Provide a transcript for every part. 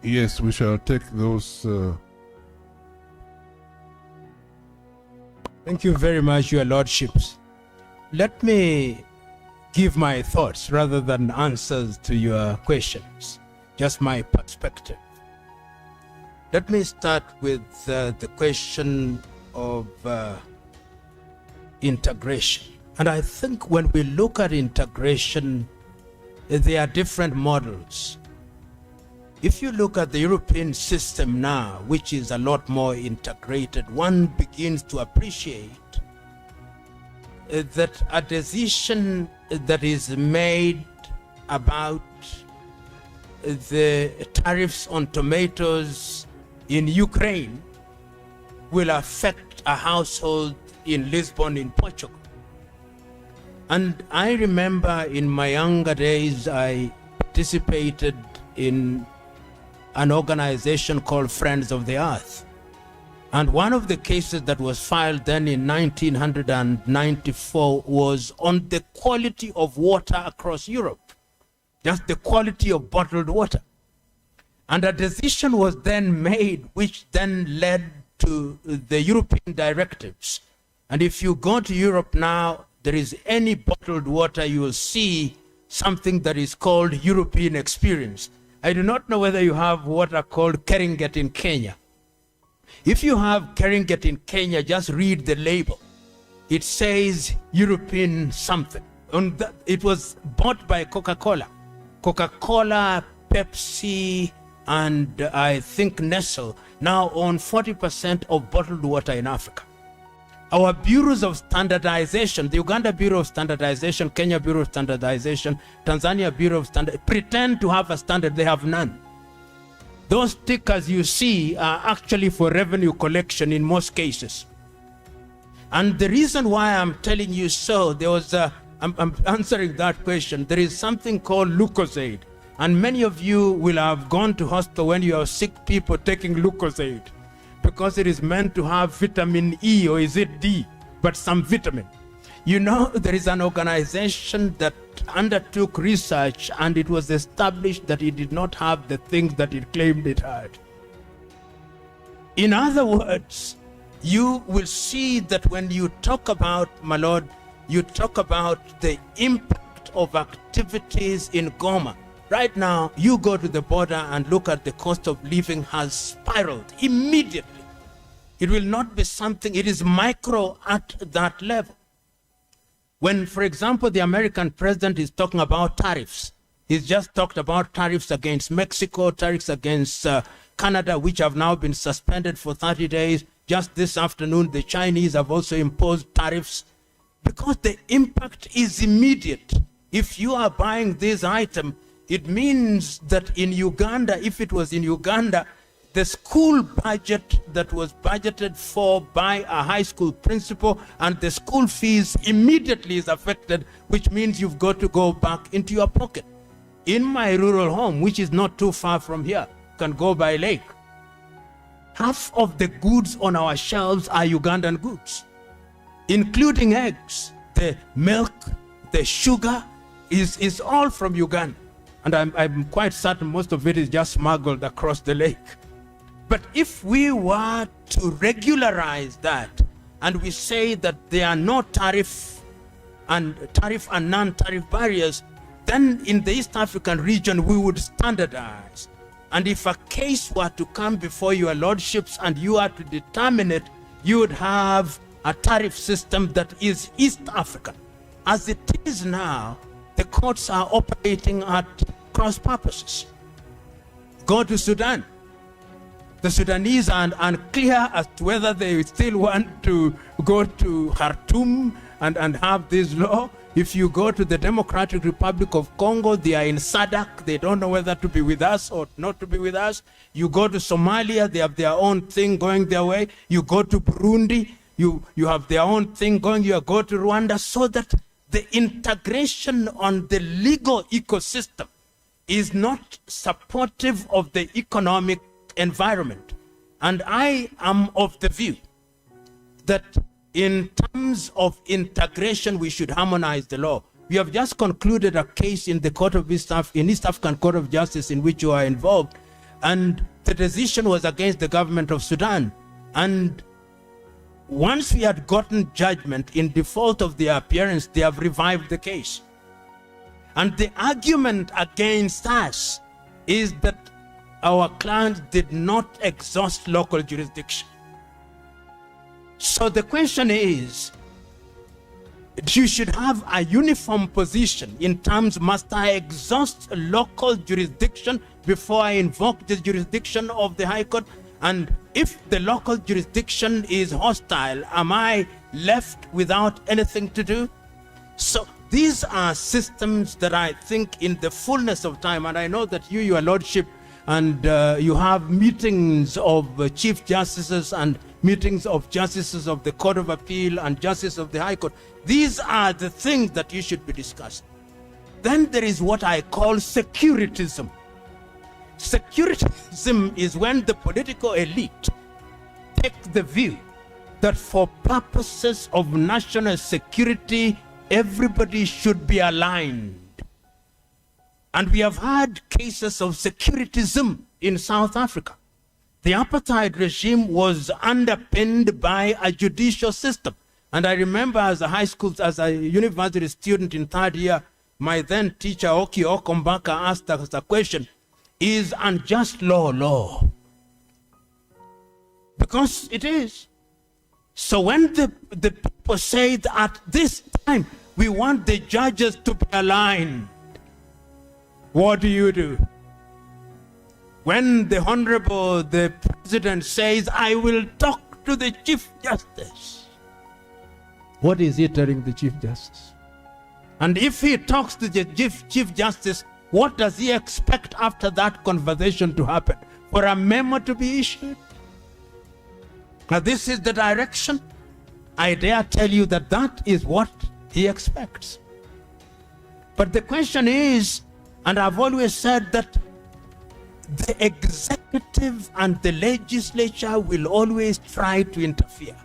Yes, we shall take those. Thank you very much, Your Lordships. Let me give my thoughts rather than answers to your questions, just my perspective. Let me start with the question of integration. And I think when we look at integration, there are different models. If you look at the European system now, which is a lot more integrated, one begins to appreciate that a decision that is made about the tariffs on tomatoes in Ukraine will affect a household in Lisbon, in Portugal. And I remember in my younger days, I participated in an organization called Friends of the Earth. And one of the cases that was filed then in 1994 was on the quality of water across Europe, just the quality of bottled water. And a decision was then made, which then led to the European directives. And if you go to Europe now, there is any bottled water, you will see something that is called European experience. I do not know whether you have what are called Keringet in Kenya. If you have Keringet in Kenya, just read the label. It says European something. It was bought by Coca-Cola. Coca-Cola, Pepsi, and I think Nestle now own 40% of bottled water in Africa. Our bureaus of standardization, the Uganda Bureau of Standardization, Kenya Bureau of Standardization, Tanzania Bureau of Standardization, pretend to have a standard, they have none. Those stickers you see are actually for revenue collection in most cases. And the reason why I'm telling you so, I'm answering that question. There is something called Lucozade. And many of you will have gone to hospital when you are sick people taking Lucozade, because it is meant to have vitamin E, or is it D, but some vitamin. You know, there is an organization that undertook research, and it was established that it did not have the things that it claimed it had. In other words, you will see that when you talk about, my lord, you talk about the impact of activities in Goma. Right now, you go to the border and look at the cost of living has spiraled immediately. It will not be something, it is micro at that level. When, for example, the American president is talking about tariffs, he's just talked about tariffs against Mexico, tariffs against Canada, which have now been suspended for 30 days. Just this afternoon, the Chinese have also imposed tariffs because the impact is immediate. If you are buying this item, it means that in Uganda, if it was in Uganda, the school budget that was budgeted for by a high school principal and the school fees immediately is affected, which means you've got to go back into your pocket. In my rural home, which is not too far from here, can go by lake, half of the goods on our shelves are Ugandan goods, including eggs. The milk, the sugar is all from Uganda. And I'm quite certain most of it is just smuggled across the lake. But if we were to regularize that, and we say that there are no tariff and non-tariff barriers, then in the East African region, we would standardize. And if a case were to come before your lordships and you are to determine it, you would have a tariff system that is East African. As it is now, the courts are operating at cross purposes. Go to Sudan. The Sudanese are unclear as to whether they still want to go to Khartoum and have this law. If you go to the Democratic Republic of Congo, they are in SADC. They don't know whether to be with us or not to be with us. You go to Somalia, they have their own thing going their way. You go to Burundi, you have their own thing going. You go to Rwanda, so that the integration on the legal ecosystem is not supportive of the economic environment. And I am of the view that in terms of integration, we should harmonize the law. We have just concluded a case in the East African Court of Justice in which you are involved, and the decision was against the government of Sudan. And once we had gotten judgment in default of their appearance, they have revived the case. And the argument against us is that our clients did not exhaust local jurisdiction. So the question is, you should have a uniform position in terms, must I exhaust local jurisdiction before I invoke the jurisdiction of the High Court? And if the local jurisdiction is hostile, am I left without anything to do? So these are systems that I think in the fullness of time, and I know that you, your lordship, and you have meetings of chief justices and meetings of justices of the Court of Appeal and justices of the High Court. These are the things that you should be discussing. Then there is what I call securitism. Securitism is when the political elite take the view that for purposes of national security, everybody should be aligned. And we have had cases of securitism in South Africa. The apartheid regime was underpinned by a judicial system. And I remember as a university student in third year, my then teacher, Oki Okombaka, asked us a question, is unjust law? Because it is. So when the people say that at this time, we want the judges to be aligned, what do? When the president says, I will talk to the Chief Justice, what is he telling the Chief Justice? And if he talks to the Chief Justice, what does he expect after that conversation to happen? For a memo to be issued? Now this is the direction. I dare tell you that that is what he expects. But the question is, and I've always said that the executive and the legislature will always try to interfere.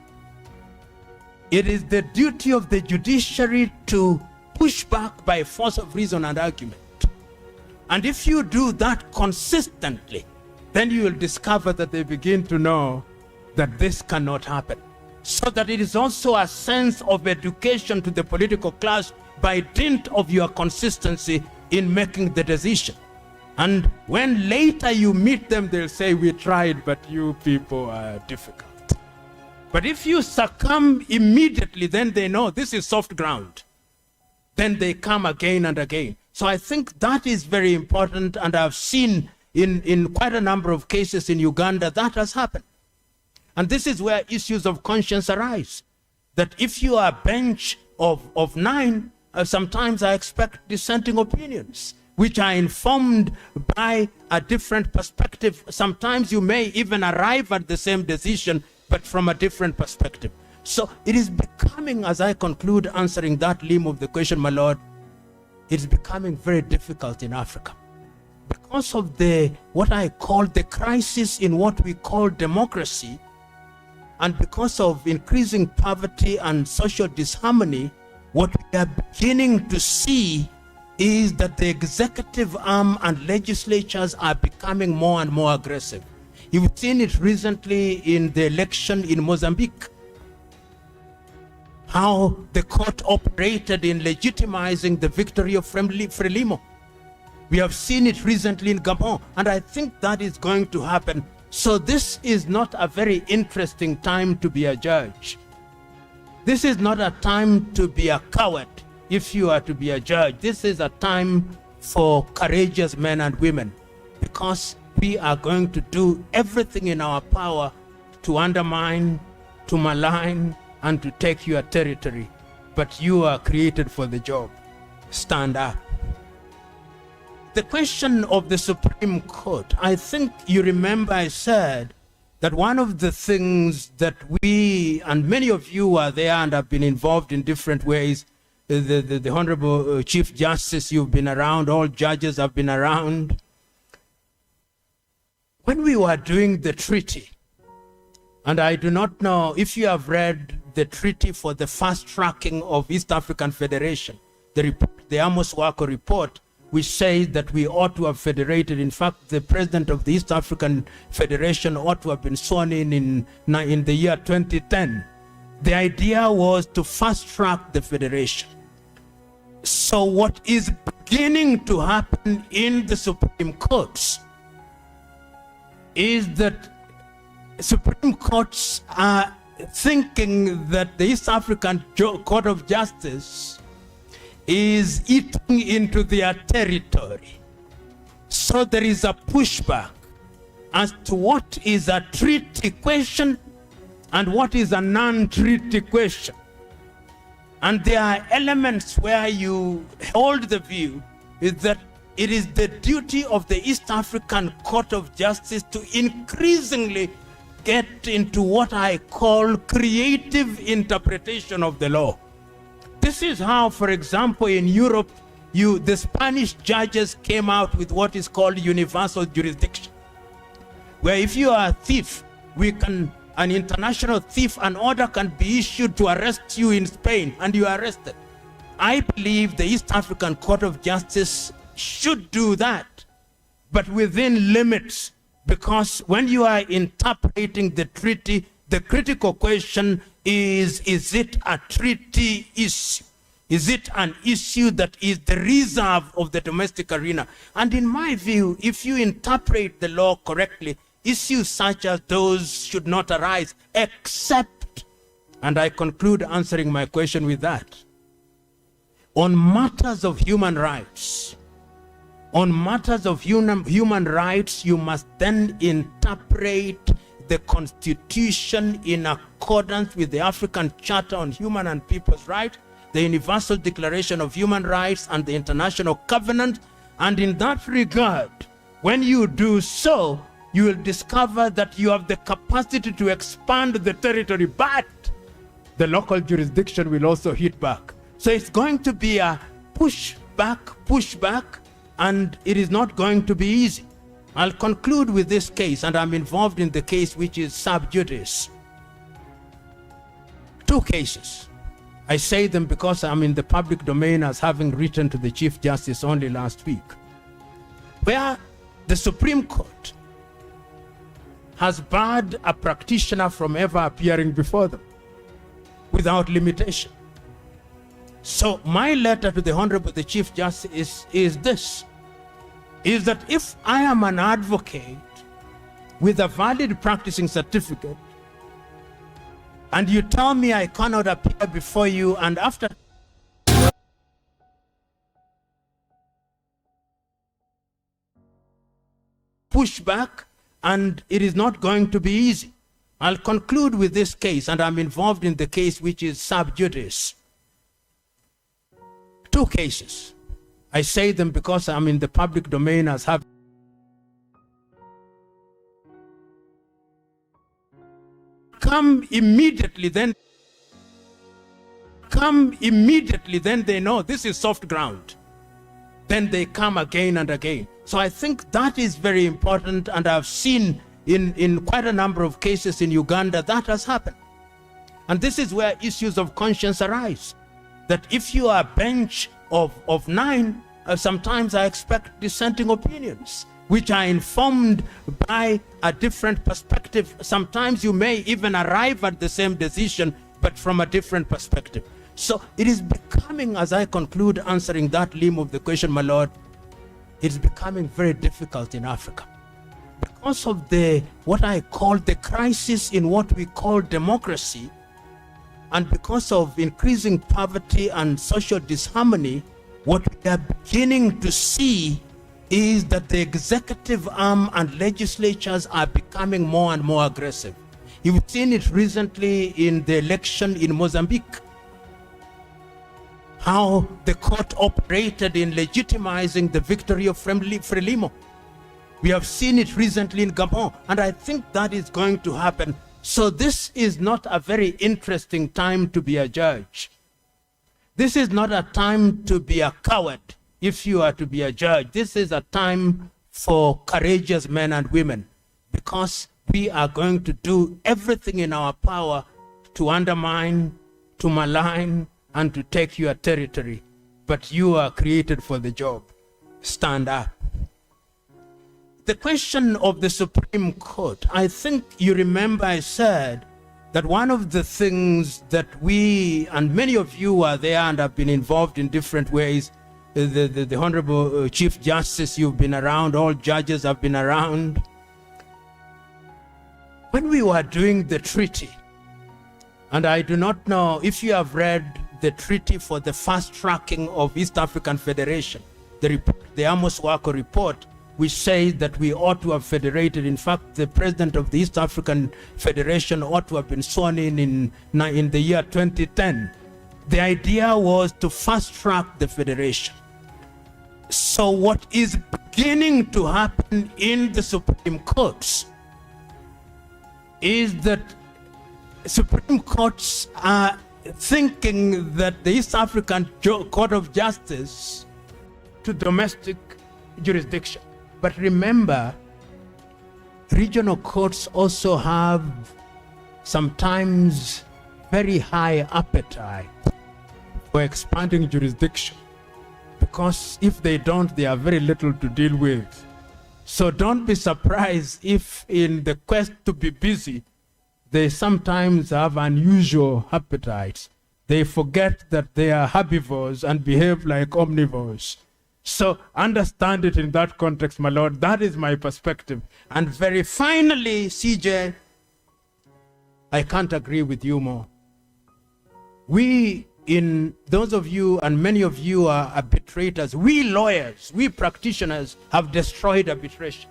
It is the duty of the judiciary to push back by force of reason and argument. And if you do that consistently, then you will discover that they begin to know that this cannot happen. So that it is also a sense of education to the political class by dint of your consistency in making the decision. And when later you meet them, they'll say, we tried, but you people are difficult. But if you succumb immediately, then they know this is soft ground. Then they come again and again. So I think that is very important, and I've seen in quite a number of cases in Uganda that has happened. And this is where issues of conscience arise. That if you are a bench of 9, sometimes I expect dissenting opinions, which are informed by a different perspective. Sometimes you may even arrive at the same decision, but from a different perspective. So it is becoming, as I conclude answering that limb of the question, my Lord, it's becoming very difficult in Africa because of what I call the crisis in what we call democracy, and because of increasing poverty and social disharmony. What we are beginning to see is that the executive arm and legislatures are becoming more and more aggressive. You've seen it recently in the election in Mozambique, how the court operated in legitimizing the victory of Frelimo. We have seen it recently in Gabon, and I think that is going to happen. So this is not a very interesting time to be a judge. This is not a time to be a coward if you are to be a judge. This is a time for courageous men and women, because we are going to do everything in our power to undermine, to malign, and to take your territory. But you are created for the job. Stand up. The question of the Supreme Court, I think you remember I said that one of the things that we, and many of you are there and have been involved in different ways, the Honorable Chief Justice, you've been around, all judges have been around. When we were doing the treaty, and I do not know if you have read the treaty for the fast tracking of East African Federation, the Amos Wako report, which says that we ought to have federated. In fact, the president of the East African Federation ought to have been sworn in the year 2010. The idea was to fast track the federation. So what is beginning to happen in the Supreme Courts is that Supreme Courts are thinking that the East African Court of Justice is eating into their territory. So there is a pushback as to what is a treaty question and what is a non-treaty question. And there are elements where you hold the view is that it is the duty of the East African Court of Justice to increasingly get into what I call creative interpretation of the law. This is how, for example, in Europe, the Spanish judges came out with what is called universal jurisdiction, where if you are a thief, an international thief, an order can be issued to arrest you in Spain, and you are arrested. I believe the East African Court of Justice should do that, but within limits, because when you are interpreting the treaty, the critical question is it a treaty issue? Is it an issue that is the reserve of the domestic arena? And in my view, if you interpret the law correctly, issues such as those should not arise, except, and I conclude answering my question with that, on matters of human rights. On matters of human rights, you must then interpret the Constitution in accordance with the African Charter on Human and People's Rights, the Universal Declaration of Human Rights, and the International Covenant. And in that regard, when you do so, you will discover that you have the capacity to expand the territory, but the local jurisdiction will also hit back. So it's going to be a pushback, and it is not going to be easy. I'll conclude with this case, and I'm involved in the case which is sub judice. Two cases. I say them because I'm in the public domain as having written to the Chief Justice only last week, where the Supreme Court has barred a practitioner from ever appearing before them without limitation. So my letter to the Honorable the Chief Justice is this, is that if I am an advocate with a valid practicing certificate, and you tell me I cannot appear before you, and after pushback, and it is not going to be easy. I'll conclude with this case, and I'm involved in the case which is sub judice. Two cases. I say them because I'm in the public domain as having come immediately, then they know this is soft ground. Then they come again and again. So I think that is very important, and I've seen in quite a number of cases in Uganda that has happened. And this is where issues of conscience arise. That if you are a bench of 9, sometimes I expect dissenting opinions, which are informed by a different perspective. Sometimes you may even arrive at the same decision, but from a different perspective. So it is becoming, as I conclude answering that limb of the question, my Lord, it's becoming very difficult in Africa because of what I call the crisis in what we call democracy, and because of increasing poverty and social disharmony. What we are beginning to see is that the executive arm and legislatures are becoming more and more aggressive. You've seen it recently in the election in Mozambique, how the court operated in legitimizing the victory of Frelimo. We have seen it recently in Gabon, and I think that is going to happen. So this is not a very interesting time to be a judge. This is not a time to be a coward if you are to be a judge. This is a time for courageous men and women, because we are going to do everything in our power to undermine, to malign, and to take your territory. But you are created for the job. stand up. The question of the Supreme Court, I think you remember I said that one of the things that we, and many of you are there and have been involved in different ways, the Honorable Chief Justice, you've been around, all judges have been around. When we were doing the treaty, and I do not know if you have read the treaty for the fast tracking of East African Federation, the Amos Wako report, which says that we ought to have federated. In fact, the president of the East African Federation ought to have been sworn in the year 2010. The idea was to fast track the federation. So what is beginning to happen in the Supreme Courts is that Supreme Courts are thinking that the East African Court of Justice to domestic jurisdiction. But remember, regional courts also have sometimes very high appetite for expanding jurisdiction, because if they don't, they have very little to deal with. So don't be surprised if in the quest to be busy, they sometimes have unusual appetites. They forget that they are herbivores and behave like omnivores. So understand it in that context, my Lord. That is my perspective. And very finally, CJ, I can't agree with you more. Those of you, and many of you are arbitrators, we lawyers, we practitioners have destroyed arbitration.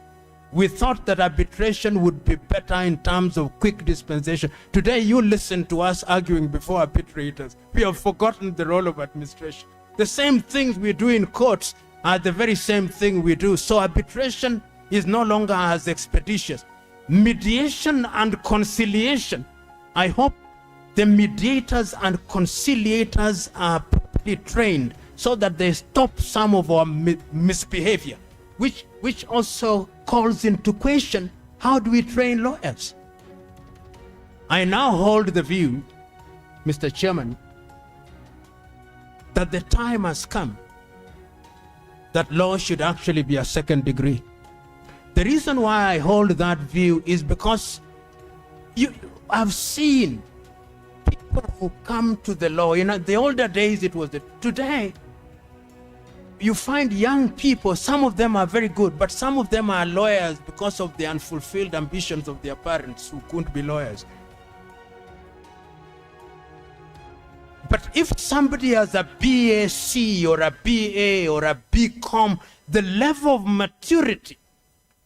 We thought that arbitration would be better in terms of quick dispensation. Today, you listen to us arguing before arbitrators. We have forgotten the role of administration. The same things we do in courts are the very same thing we do. So arbitration is no longer as expeditious. Mediation and conciliation. I hope the mediators and conciliators are properly trained so that they stop some of our misbehavior, which also calls into question, how do we train lawyers? I now hold the view, Mr. Chairman, that the time has come that law should actually be a second degree. The reason why I hold that view is because I've seen people who come to the law. The older days it was today, you find young people, some of them are very good, but some of them are lawyers because of the unfulfilled ambitions of their parents who couldn't be lawyers. But if somebody has a BAc or a BA or a BCom, the level of maturity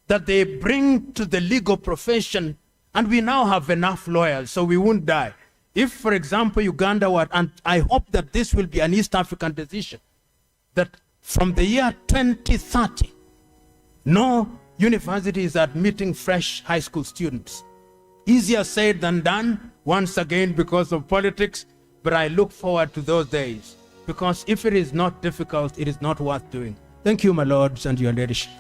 that they bring to the legal profession, and we now have enough lawyers, so we won't die. If, for example, Uganda were, and I hope that this will be an East African decision, that from the year 2030, no university is admitting fresh high school students. Easier said than done, once again because of politics, but I look forward to those days, because if it is not difficult, it is not worth doing. Thank you, my lords, and your leadership.